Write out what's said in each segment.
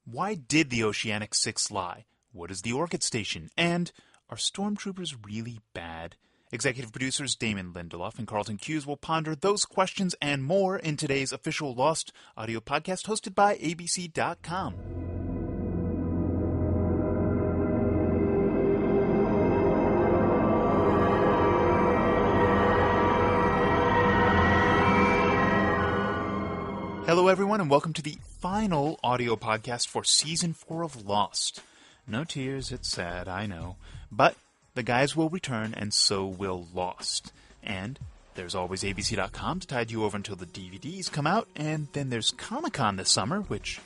Why did the Oceanic Six lie? What is the Orchid Station? And are stormtroopers really bad? Executive producers Damon Lindelof and Carlton Cuse will ponder those questions and more in today's official Lost audio podcast hosted by ABC.com. Hello, everyone, and welcome to the final audio podcast for Season 4 of Lost. No tears, it's sad, I know. But the guys will return, and so will Lost. And there's always ABC.com to tide you over until the DVDs come out. And then there's Comic-Con this summer, which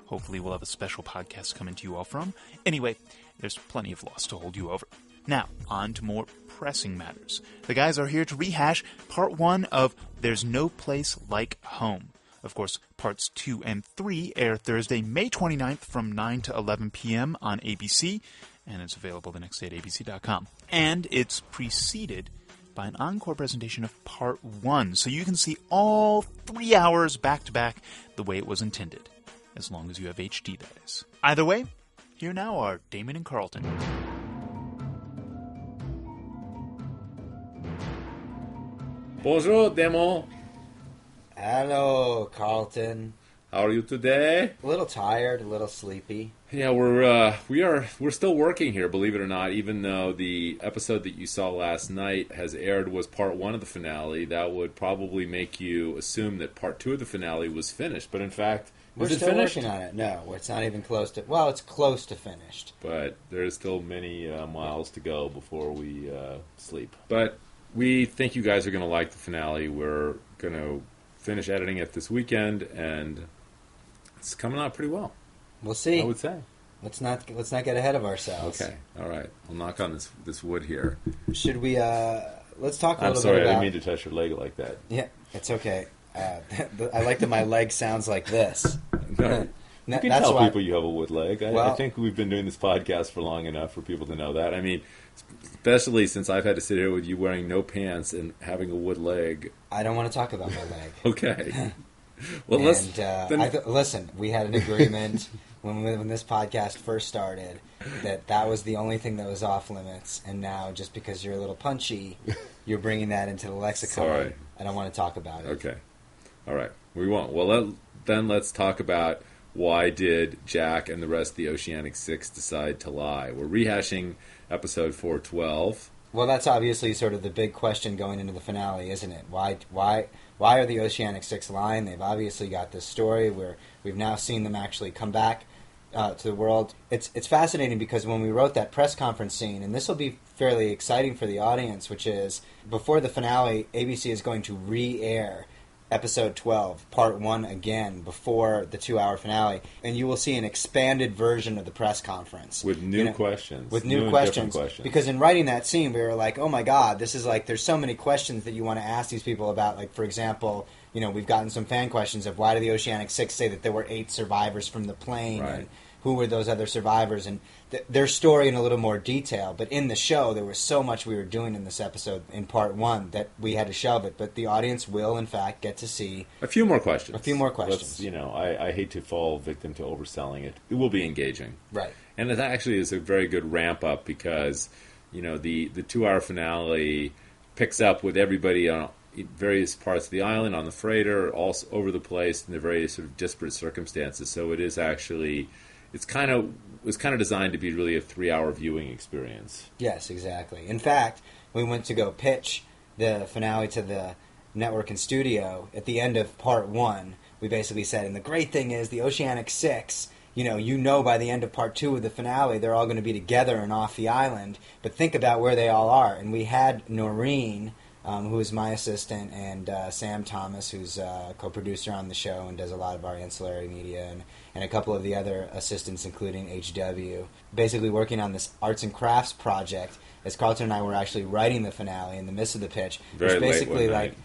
hopefully we'll have a special podcast coming to you all from. Anyway, there's plenty of Lost to hold you over. Now, on to more pressing matters. The guys are here to rehash Part 1 of There's No Place Like Home. Of course, Parts 2 and 3 air Thursday, May 29th from 9 to 11 p.m. on ABC, and it's available the next day at abc.com. And it's preceded by an encore presentation of Part 1, so you can see all 3 hours back-to-back the way it was intended, as long as you have HD, that is. Either way, here now are Damon and Carlton. Bonjour, Damon. Hello, Carlton. How are you today? A little tired, a little sleepy. Yeah, we're still working here, believe it or not. Even though the episode that you saw last night has aired was part 1 of the finale, that would probably make you assume that part 2 of the finale was finished. But in fact, we're still working on it. No, it's not even close to. Well, it's close to finished. But there's still many miles to go before we sleep. But we think you guys are going to like the finale. We're going to finish editing it this weekend, and it's coming out pretty well. We'll see. I would say. Let's not get ahead of ourselves. Okay. All right. I'll knock on this wood here. Should we? Let's talk a I'm little sorry, bit about. I didn't mean to touch your leg like that. Yeah, it's okay. I like that my leg sounds like this. No. You can tell people you have a wood leg. I think we've been doing this podcast for long enough for people to know that. I mean, especially since I've had to sit here with you wearing no pants and having a wood leg. I don't want to talk about my leg. Okay. Well, listen, we had an agreement when this podcast first started that was the only thing that was off limits, and now just because you're a little punchy, you're bringing that into the lexicon. Sorry. I don't want to talk about it. Okay. All right. We won't. Well, then let's talk about why did Jack and the rest of the Oceanic Six decide to lie. We're rehashing episode 412. Well, that's obviously sort of the big question going into the finale, isn't it? Why are the Oceanic Six lying? They've obviously got this story where we've now seen them actually come back to the world. It's fascinating because when we wrote that press conference scene, and this will be fairly exciting for the audience, which is before the finale, ABC is going to re-air Episode 12, Part 1 again, before the 2-hour finale, and you will see an expanded version of the press conference. With new questions. With new questions. Because in writing that scene, we were like, oh my god, this is like, there's so many questions that you want to ask these people about. Like, for example, we've gotten some fan questions of why did the Oceanic Six say that there were 8 survivors from the plane, right, and who were those other survivors, and their story in a little more detail. But in the show, there was so much we were doing in this episode in Part 1 that we had to shelve it. But the audience will, in fact, get to see a few more questions. I hate to fall victim to overselling it. It will be engaging. Right. And it actually is a very good ramp-up because, the 2-hour finale picks up with everybody on various parts of the island, on the freighter, all over the place, in the various sort of disparate circumstances. So it is actually... It was kind of designed to be really a 3-hour viewing experience. Yes, exactly. In fact, we went to go pitch the finale to the network and studio. At the end of Part 1, we basically said, and the great thing is the Oceanic Six, by the end of Part 2 of the finale, they're all going to be together and off the island. But think about where they all are. And we had Noreen, who is my assistant, and Sam Thomas, who's a co-producer on the show and does a lot of our ancillary media, and a couple of the other assistants, including HW, basically working on this arts and crafts project as Carlton and I were actually writing the finale in the midst of the pitch. Very late one night.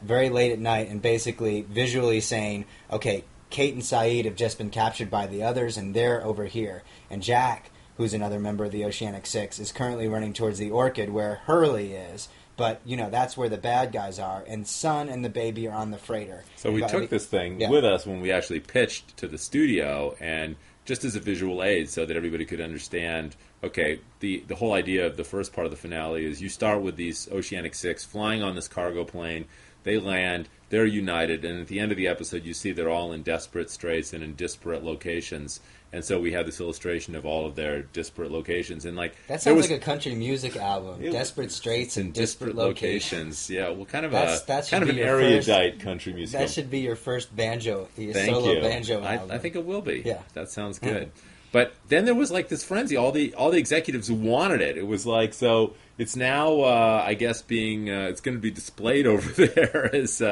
Very late at night, and basically visually saying, okay, Kate and Saeed have just been captured by the others, and they're over here. And Jack, who's another member of the Oceanic Six, is currently running towards the Orchid, where Hurley is. But, that's where the bad guys are. And Sun and the baby are on the freighter. So we took this thing with us when we actually pitched to the studio, and just as a visual aid so that everybody could understand, okay, the whole idea of the first part of the finale is you start with these Oceanic Six flying on this cargo plane. They land, they're united, and at the end of the episode you see they're all in desperate straits and in disparate locations. And so we have this illustration of all of their disparate locations. And like that sounds like a country music album. Desperate Straits and Disparate Locations. Yeah, well, kind of that's an erudite country music. That should be your first banjo, banjo album. I think it will be. Yeah, that sounds good. But then there was like this frenzy. All the executives who wanted it. It was like, so it's now, I guess, being it's going to be displayed over there as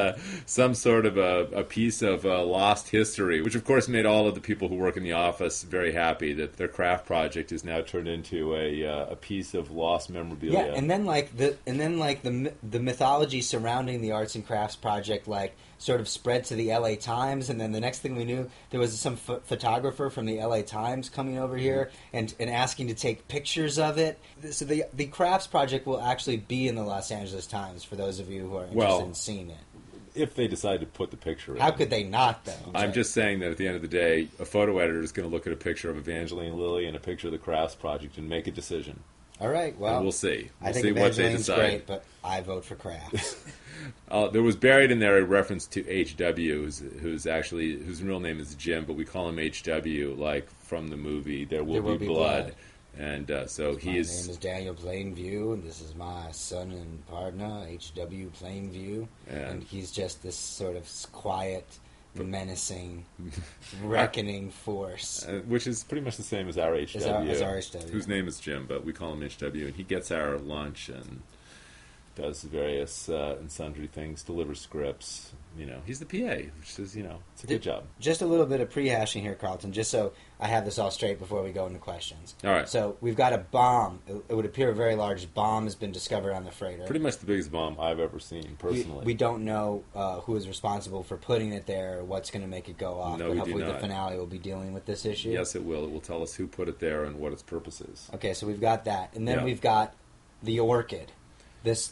some sort of a piece of lost history, which of course made all of the people who work in the office very happy that their craft project is now turned into a piece of lost memorabilia. Yeah, and then the mythology surrounding the arts and crafts project sort of spread to the LA Times, and then the next thing we knew, there was some photographer from the LA Times coming over here and asking to take pictures of it. So the crafts project will actually be in the Los Angeles Times for those of you who are interested in seeing it. If they decide to put the picture in. How could they not, though? I'm just saying that at the end of the day, a photo editor is going to look at a picture of Evangeline Lilly and a picture of the crafts project and make a decision. All right, well, and we'll see. I think Evangeline's great, but I vote for crafts. There was buried in there a reference to H.W., whose real name is Jim, but we call him H.W. like from the movie There Will Be Blood. And so my name is Daniel Plainview, and this is my son and partner, H.W. Plainview. And he's just this sort of quiet, menacing, reckoning force. Which is pretty much the same as our H.W. As our H.W. Whose name is Jim, but we call him H.W. And he gets our lunch and does various and sundry things, delivers scripts. He's the PA, which is, it's a good job. Just a little bit of pre-hashing here, Carlton, just so I have this all straight before we go into questions. All right. So we've got a bomb. It would appear a very large bomb has been discovered on the freighter. Pretty much the biggest bomb I've ever seen, personally. We don't know who is responsible for putting it there or what's going to make it go off. No, but hopefully the finale will be dealing with this issue. Yes, it will. It will tell us who put it there and what its purpose is. Okay, so we've got that. And then we've got the Orchid. This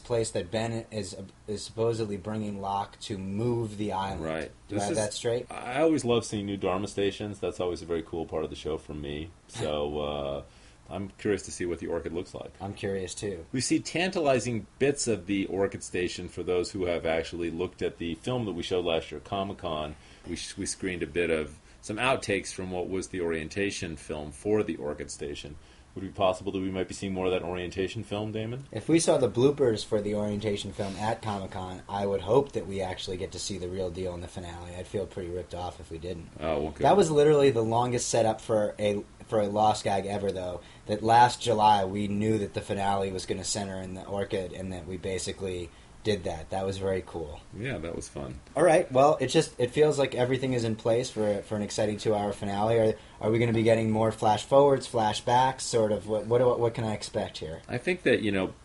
place that Ben is supposedly bringing Locke to move the island. Right. Do I have that straight? I always love seeing new Dharma stations. That's always a very cool part of the show for me. So I'm curious to see what the Orchid looks like. I'm curious too. We see tantalizing bits of the Orchid station for those who have actually looked at the film that we showed last year, Comic-Con. We screened a bit of some outtakes from what was the orientation film for the Orchid station. Would it be possible that we might be seeing more of that orientation film, Damon? If we saw the bloopers for the orientation film at Comic-Con, I would hope that we actually get to see the real deal in the finale. I'd feel pretty ripped off if we didn't. Oh, okay. That was literally the longest setup for a Lost gag ever, though. That last July, we knew that the finale was going to center in the Orchid, and that we basically did that. That was very cool. Yeah, that was fun. All right. Well, it feels like everything is in place for an exciting 2-hour finale. Are we going to be getting more flash forwards, flashbacks? Sort of. What can I expect here? I think that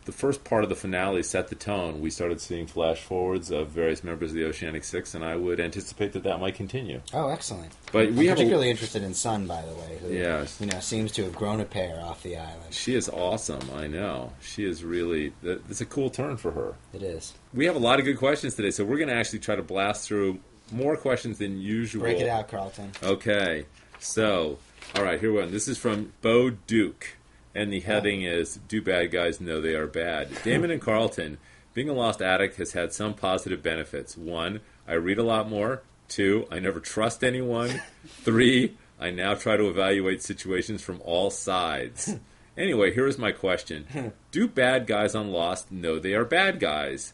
the first part of the finale set the tone. We started seeing flash forwards of various members of the Oceanic Six, and I would anticipate that might continue. Oh, excellent! But I'm particularly interested in Sun, by the way. Who, seems to have grown a pair off the island. She is awesome. I know. She is really. It's a cool turn for her. It is. We have a lot of good questions today, so we're going to actually try to blast through more questions than usual. Break it out, Carlton. Okay. So, all right, here we go. This is from Bo Duke, and the heading is, Do Bad Guys Know They Are Bad? Damon and Carlton, being a Lost addict has had some positive benefits. 1, I read a lot more. 2, I never trust anyone. 3, I now try to evaluate situations from all sides. Anyway, here is my question. Do bad guys on Lost know they are bad guys?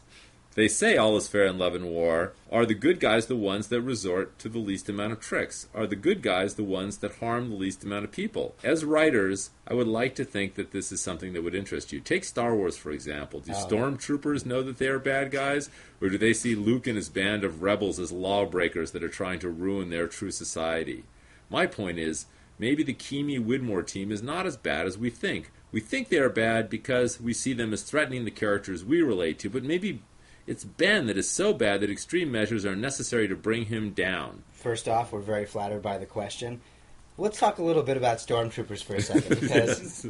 They say all is fair in love and war. Are the good guys the ones that resort to the least amount of tricks? Are the good guys the ones that harm the least amount of people? As writers, I would like to think that this is something that would interest you. Take Star Wars, for example. Do stormtroopers know that they are bad guys? Or do they see Luke and his band of rebels as lawbreakers that are trying to ruin their true society? My point is, maybe the Keamy Widmore team is not as bad as we think. We think they are bad because we see them as threatening the characters we relate to, but maybe it's Ben that is so bad that extreme measures are necessary to bring him down. First off, we're very flattered by the question. Let's talk a little bit about Stormtroopers for a second, because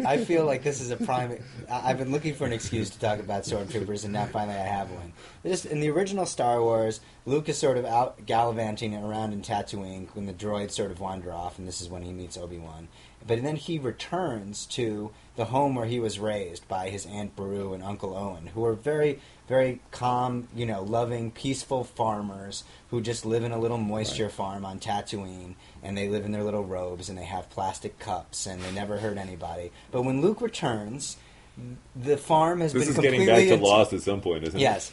I feel like this is a prime... I've been looking for an excuse to talk about Stormtroopers, and now finally I have one. Just in the original Star Wars, Luke is sort of out gallivanting around in Tatooine when the droids sort of wander off, and this is when he meets Obi-Wan. But then he returns to the home where he was raised by his Aunt Beru and Uncle Owen, who are very, very calm, loving, peaceful farmers who just live in a little moisture farm on Tatooine, and they live in their little robes, and they have plastic cups, and they never hurt anybody. But when Luke returns, the farm has been completely... This is getting back to Lost at some point, isn't it? Yes.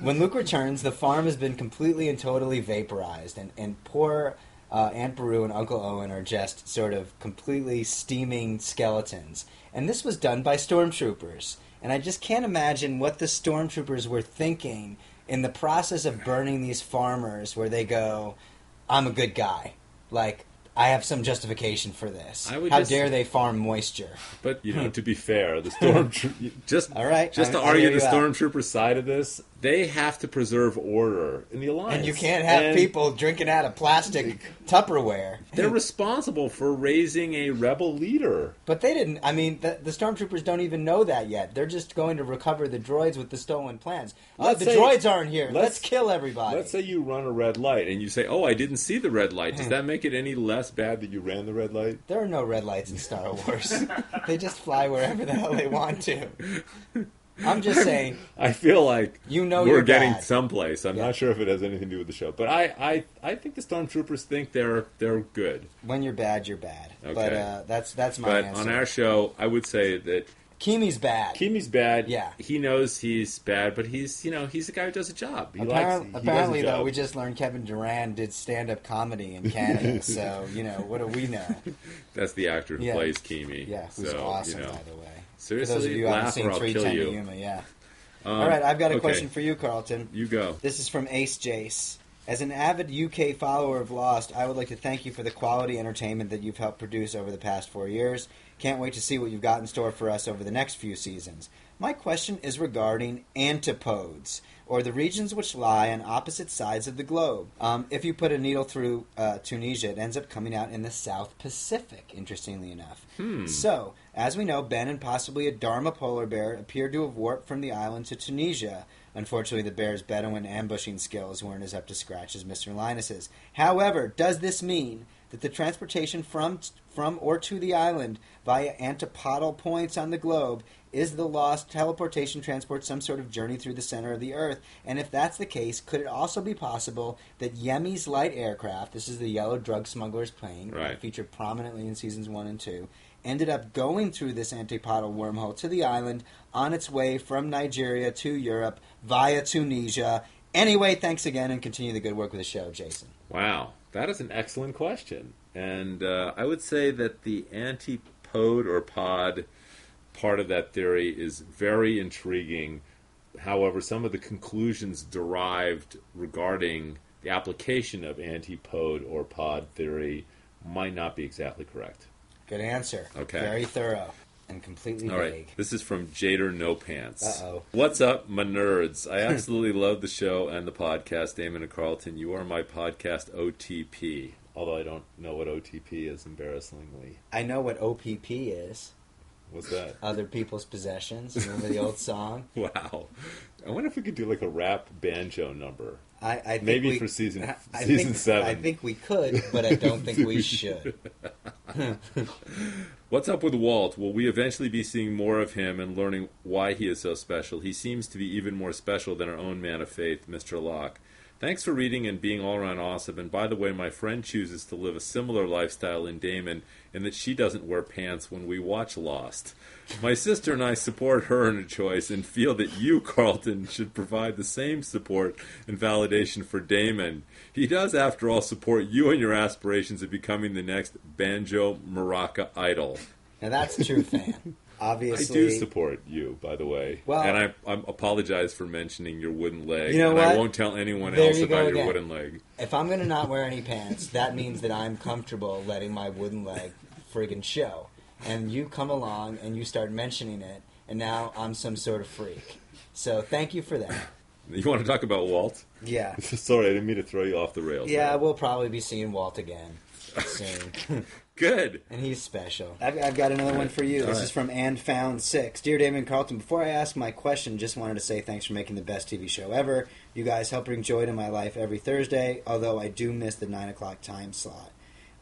When Luke returns, the farm has been completely and totally vaporized, and poor... Aunt Beru and Uncle Owen are just sort of completely steaming skeletons. And this was done by stormtroopers. And I just can't imagine what the stormtroopers were thinking in the process of burning these farmers, where they go, I'm a good guy. Like, I have some justification for this. How dare they farm moisture? But, to be fair, the stormtrooper... just to argue the stormtrooper side of this, they have to preserve order in the Alliance. And you can't have people drinking out of plastic Tupperware. They're responsible for raising a rebel leader. But they didn't... I mean, the stormtroopers don't even know that yet. They're just going to recover the droids with the stolen plans. Droids aren't here. Let's kill everybody. Let's say you run a red light, and you say, I didn't see the red light. Does that make it any less bad that you ran the red light? There are no red lights in Star Wars. They just fly wherever the hell they want to. I'm just saying. I feel like we're getting bad. Someplace. I'm not sure if it has anything to do with the show, but I think the stormtroopers think they're good. When you're bad, you're bad. Okay. But that's my answer. But on our show, I would say that Keemy's bad. Keemy's bad. Yeah. He knows he's bad, but he's a guy who does a job. Apparently, though, we just learned Kevin Durant did stand-up comedy in Canada, so, what do we know? That's the actor who plays Keemy. Yeah, who's awesome, by the way. Seriously, for those of you who haven't seen 310 to Yuma, yeah. All right, I've got a question for you, Carlton. You go. This is from Ace Jace. As an avid UK follower of Lost, I would like to thank you for the quality entertainment that you've helped produce over the past 4 years. Can't wait to see what you've got in store for us over the next few seasons. My question is regarding antipodes, or the regions which lie on opposite sides of the globe. If you put a needle through Tunisia, it ends up coming out in the South Pacific, interestingly enough. So, as we know, Ben and possibly a Dharma polar bear appear to have warped from the island to Tunisia. Unfortunately, the bear's Bedouin ambushing skills weren't as up to scratch as Mr. Linus's. However, does this mean that the transportation from or to the island via antipodal points on the globe is the Lost teleportation transport some sort of journey through the center of the Earth? And if that's the case, could it also be possible that Yemi's light aircraft, this is the yellow drug smuggler's plane, featured prominently in seasons 1 and 2, ended up going through this antipodal wormhole to the island on its way from Nigeria to Europe via Tunisia? Anyway, thanks again, and continue the good work with the show, Jason. Wow, that is an excellent question. And I would say that the antipode or pod part of that theory is very intriguing. However, some of the conclusions derived regarding the application of antipode or pod theory might not be exactly correct. Good answer. Okay. Very thorough and completely vague. Right. This is from Jader No Pants. Uh-oh. What's up, my nerds? I absolutely love the show and the podcast, Damon and Carlton. You are my podcast OTP. Although I don't know what OTP is, embarrassingly. I know what OPP is. What's that? Other people's possessions. Remember the old song? Wow. I wonder if we could do like a rap banjo number. I think maybe for season 7. I think we could, but I don't think we should. What's up with Walt? Will we eventually be seeing more of him and learning why he is so special? He seems to be even more special than our own man of faith, Mr. Locke. Thanks for reading and being all around awesome. And by the way, my friend chooses to live a similar lifestyle in Damon in that she doesn't wear pants when we watch Lost. My sister and I support her in her choice and feel that you, Carlton, should provide the same support and validation for Damon. He does, after all, support you and your aspirations of becoming the next Banjo Maraca idol. Now that's a true fan. Obviously, I do support you, by the way. Well, and I apologize for mentioning your wooden leg. You know and what? I won't tell anyone else about your wooden leg. If I'm going to not wear any pants, that means that I'm comfortable letting my wooden leg friggin' show. And you come along and you start mentioning it, and now I'm some sort of freak. So thank you for that. You want to talk about Walt? Yeah. Sorry, I didn't mean to throw you off the rails. Yeah, we'll probably be seeing Walt again. soon. Good. And he's special. I've got another one for you. This is from AndFound6. Dear Damon and Carlton, before I ask my question, just wanted to say thanks for making the best TV show ever. You guys help bring joy to my life every Thursday, although I do miss the 9 o'clock time slot.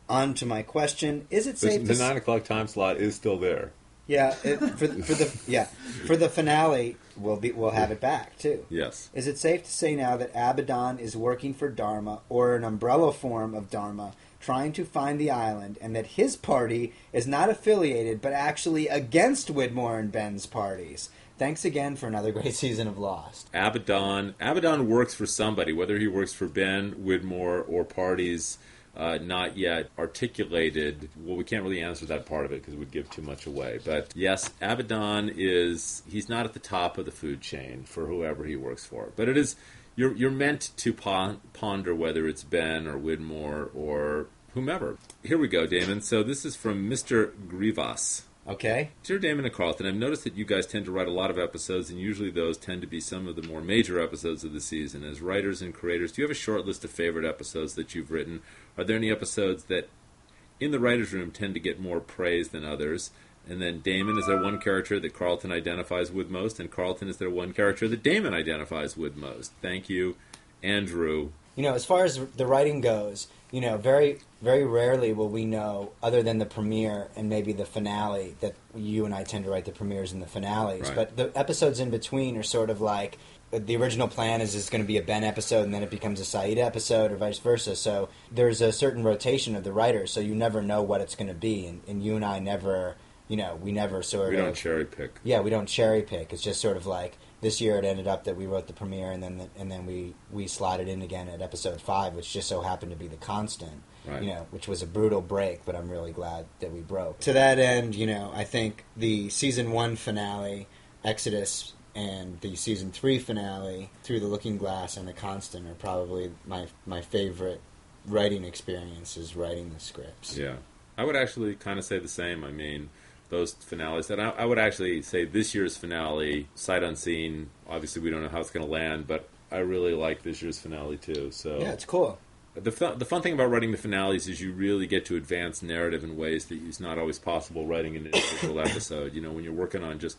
On to my question. Is it safe The 9 o'clock time slot is still there. Yeah, for the finale, we'll have it back, too. Yes. Is it safe to say now that Abaddon is working for Dharma, or an umbrella form of Dharma, trying to find the island, and that his party is not affiliated, but actually against Widmore and Ben's parties? Thanks again for another great season of Lost. Abaddon works for somebody, whether he works for Ben, Widmore, or parties not yet articulated. Well, we can't really answer that part of it because it would give too much away. But yes, Abaddon he's not at the top of the food chain for whoever he works for. But it is, you're meant to ponder whether it's Ben or Widmore or whomever. Here we go, Damon. So this is from Mr. Grivas. Okay. Dear Damon and Carlton, I've noticed that you guys tend to write a lot of episodes, and usually those tend to be some of the more major episodes of the season. As writers and creators, do you have a short list of favorite episodes that you've written? Are there any episodes that, in the writer's room, tend to get more praise than others? And then, Damon, is there one character that Carlton identifies with most? And Carlton, is there one character that Damon identifies with most? Thank you, Andrew. As far as the writing goes, very, very rarely will we know, other than the premiere and maybe the finale, that you and I tend to write the premieres and the finales. Right. But the episodes in between are sort of like, the original plan is going to be a Ben episode, and then it becomes a Saeed episode, or vice versa. So there's a certain rotation of the writers, so you never know what it's going to be. And you and I never, we never We don't cherry pick. Yeah, we don't cherry pick. It's just sort of like, this year it ended up that we wrote the premiere, and then we slotted in again at episode 5, which just so happened to be the constant. Right. Which was a brutal break, but I'm really glad that we broke. To that end, I think the season 1 finale, Exodus, and the season 3 finale, Through the Looking Glass and The Constant, are probably my favorite writing experiences writing the scripts. Yeah. I would actually kind of say the same. I mean, those finales. And I would actually say this year's finale, sight unseen, obviously we don't know how it's going to land, but I really like this year's finale too. So yeah, it's cool. The fun thing about writing the finales is you really get to advance narrative in ways that is not always possible writing an individual episode. When you're working on just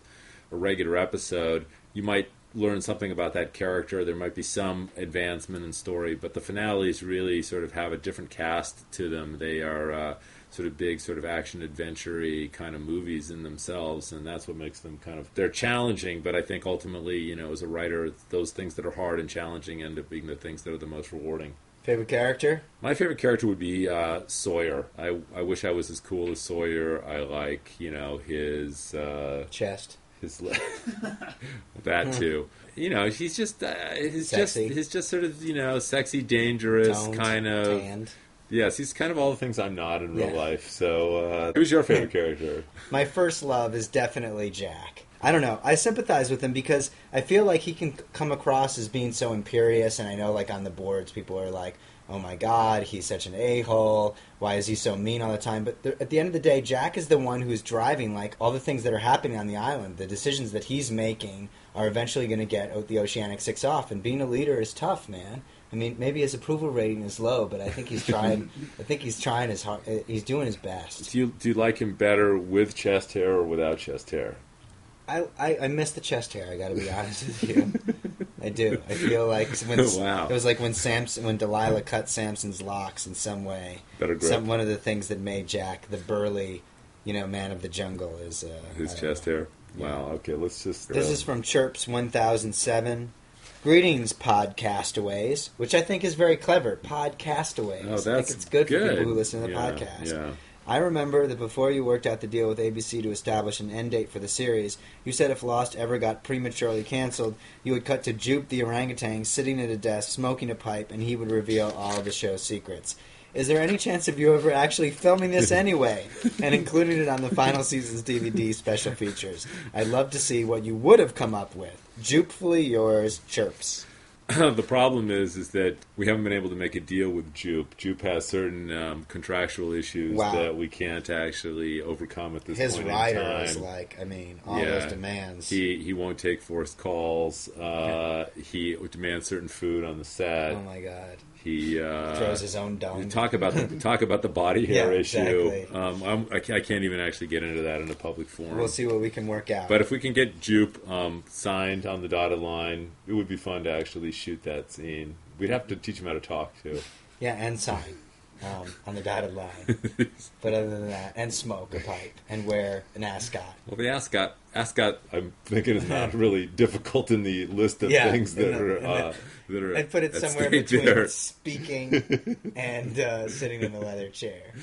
a regular episode, you might learn something about that character. There might be some advancement in story, but the finales really sort of have a different cast to them. They are sort of big, sort of action adventure-y kind of movies in themselves, and that's what makes them they're challenging, but I think ultimately, as a writer, those things that are hard and challenging end up being the things that are the most rewarding. Favorite character? My favorite character would be Sawyer. I wish I was as cool as Sawyer. I like, his... chest. That too. He's just he's just sort of sexy, dangerous, Toned, kind of tanned. Yes, he's kind of all the things I'm not in real life. So, who's your favorite character? My first love is definitely Jack. I don't know. I sympathize with him because I feel like he can come across as being so imperious, and I know, on the boards, people are like, oh my god, he's such an a-hole, why is he so mean all the time? But at the end of the day, Jack is the one who's driving, all the things that are happening on the island. The decisions that he's making are eventually going to get the Oceanic Six off, and being a leader is tough, man. I mean, maybe his approval rating is low, but I think he's trying. I think he's trying his hard. He's doing his best. Do you like him better with chest hair or without chest hair? I miss the chest hair. I got to be honest with you. I do. I feel like wow. It was like when Delilah cut Samson's locks in some way. Better grip. One of the things that made Jack the burly, man of the jungle is his chest hair. Wow. Okay, let's just. This is from Chirps 1007. Greetings, podcastaways, which I think is very clever. Podcastaways. Oh, that's I think it's good for people who listen to the yeah, podcast. Yeah. I remember that before you worked out the deal with ABC to establish an end date for the series, you said if Lost ever got prematurely canceled, you would cut to Jupe the orangutan sitting at a desk smoking a pipe, and he would reveal all the show's secrets. Is there any chance of you ever actually filming this anyway and including it on the final season's DVD special features? I'd love to see what you would have come up with. Jupefully yours, Chirps. The problem is that we haven't been able to make a deal with Jupe. Jupe has certain contractual issues that we can't actually overcome at this point in time. His rider is all those demands. He won't take forced calls. He demands certain food on the set. Oh my god. He throws his own dung. Talk about the body hair Yeah, issue. exactly. I can't even actually get into that in a public forum. We'll see what we can work out. But if we can get Jupe signed on the dotted line, it would be fun to actually shoot that scene. We'd have to teach him how to talk too. Yeah, and sign on the dotted line. But other than that, and smoke a pipe and wear an ascot. Well, the ascot, I'm thinking is not really difficult in the list of things that are. I'd put it somewhere between there. Speaking and sitting in the leather chair.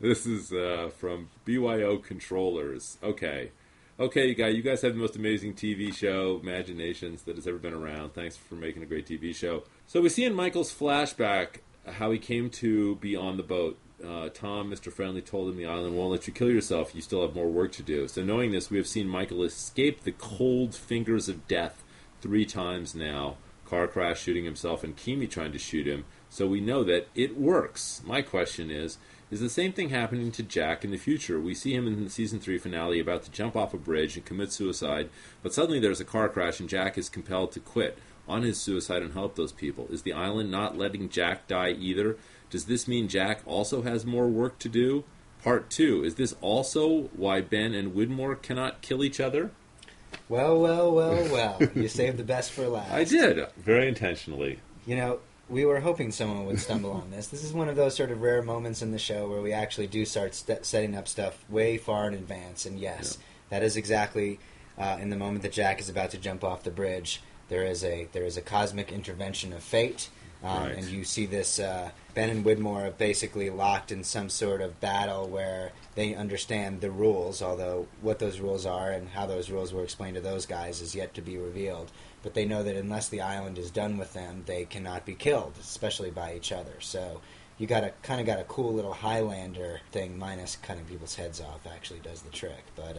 This is from BYO Controllers. Okay, you guys have the most amazing TV show, Imaginations, that has ever been around. Thanks for making a great TV show. So we see in Michael's flashback how he came to be on the boat. Tom, Mr. Friendly, told him the island won't let you kill yourself. You still have more work to do. So knowing this, we have seen Michael escape the cold fingers of death 3 times now. Car crash, shooting himself, and Kimi trying to shoot him. So we know that it works. My question is the same thing happening to Jack in the future? We see him in the Season 3 finale about to jump off a bridge and commit suicide, but suddenly there's a car crash and Jack is compelled to quit on his suicide and help those people. Is the island not letting Jack die either? Does this mean Jack also has more work to do? Part 2, is this also why Ben and Widmore cannot kill each other? Well. You saved the best for last. I did, very intentionally. You know, we were hoping someone would stumble on this. This is one of those sort of rare moments in the show where we actually do start setting up stuff way far in advance. And yes, that is exactly in the moment that Jack is about to jump off the bridge. There is a cosmic intervention of fate. Right. And you see this, Ben and Widmore are basically locked in some sort of battle where they understand the rules, although what those rules are and how those rules were explained to those guys is yet to be revealed. But they know that unless the island is done with them, they cannot be killed, especially by each other. So you got a cool little Highlander thing, minus cutting people's heads off, actually does the trick. But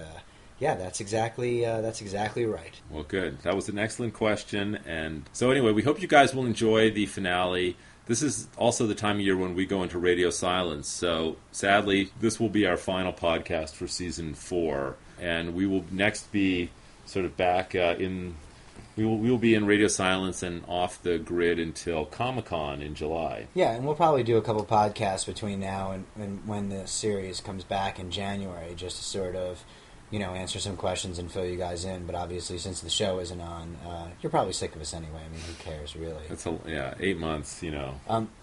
yeah, that's exactly right. Well, good. That was an excellent question. And so anyway, we hope you guys will enjoy the finale. This is also the time of year when we go into radio silence. So sadly, this will be our final podcast for Season 4. And we will next be sort of back we will be in radio silence and off the grid until Comic-Con in July. Yeah, and we'll probably do a couple podcasts between now and when the series comes back in January, just to sort of, answer some questions and fill you guys in. But obviously, since the show isn't on, you're probably sick of us anyway. I mean, who cares, really? It's 8 months,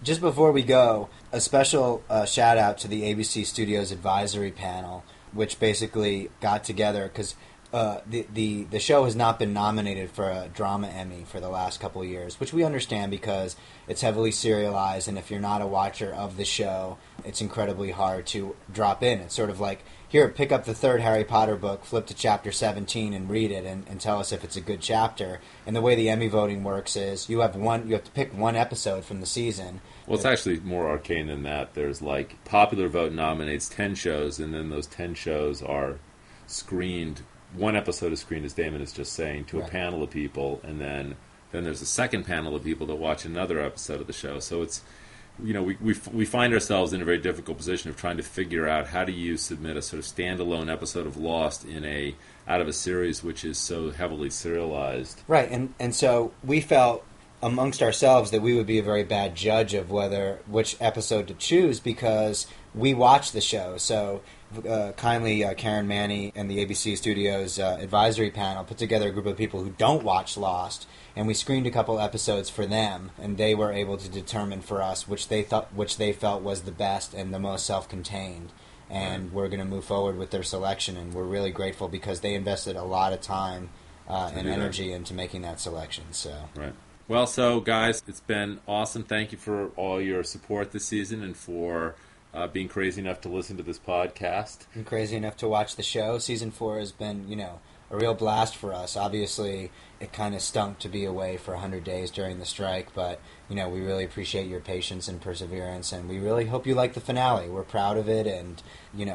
Just before we go, a special shout out to the ABC Studios Advisory Panel, which basically got together because the show has not been nominated for a Drama Emmy for the last couple of years, which we understand because it's heavily serialized, and if you're not a watcher of the show, it's incredibly hard to drop in. It's sort of like, here, pick up the 3rd Harry Potter book, flip to chapter 17 and read it and tell us if it's a good chapter. And the way the Emmy voting works is you have to pick one episode from the season. Well, it's actually more arcane than that. There's popular vote nominates 10 shows, and then those 10 shows are screened. One episode is screened, as Damon is just saying, to a panel of people, and then there's a second panel of people that watch another episode of the show. So it's, we find ourselves in a very difficult position of trying to figure out how do you submit a sort of standalone episode of Lost out of a series which is so heavily serialized. Right, and so we felt amongst ourselves that we would be a very bad judge of which episode to choose because we watch the show. So kindly Karen Manny and the ABC Studios advisory panel put together a group of people who don't watch Lost, and we screened a couple episodes for them, and they were able to determine for us which they felt was the best and the most self-contained. And we're going to move forward with their selection, and we're really grateful because they invested a lot of time and energy into making that selection. So right. Well, so guys, it's been awesome. Thank you for all your support this season and for being crazy enough to listen to this podcast. And crazy enough to watch the show. Season 4 has been, a real blast for us. Obviously, it kind of stunk to be away for 100 days during the strike, but, we really appreciate your patience and perseverance, and we really hope you like the finale. We're proud of it, and,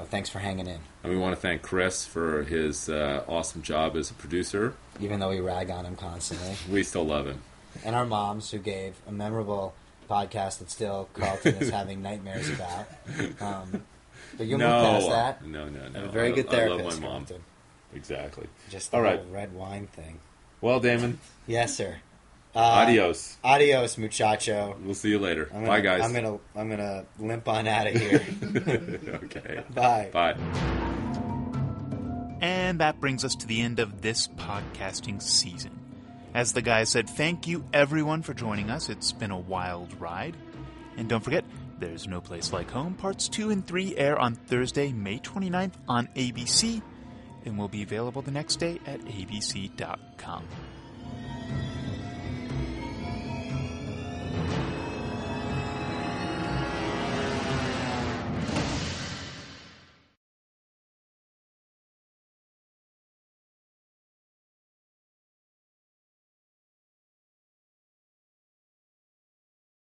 thanks for hanging in. And we want to thank Chris for his awesome job as a producer. Even though we rag on him constantly. We still love him. And our moms, who gave a memorable podcast that still Carlton is having nightmares about. But you'll move past that. No. A very good therapist. I love my mom. Carlton. Exactly. Just the whole red wine thing. Well, Damon. Yes, sir. Adios. Adios, muchacho. We'll see you later. Bye, guys. I'm gonna limp on out of here. Okay. Bye. Bye. And that brings us to the end of this podcasting season. As the guy said, thank you everyone for joining us. It's been a wild ride. And don't forget, There's No Place Like Home Parts 2 and 3 air on Thursday, May 29th on ABC, and will be available the next day at abc.com.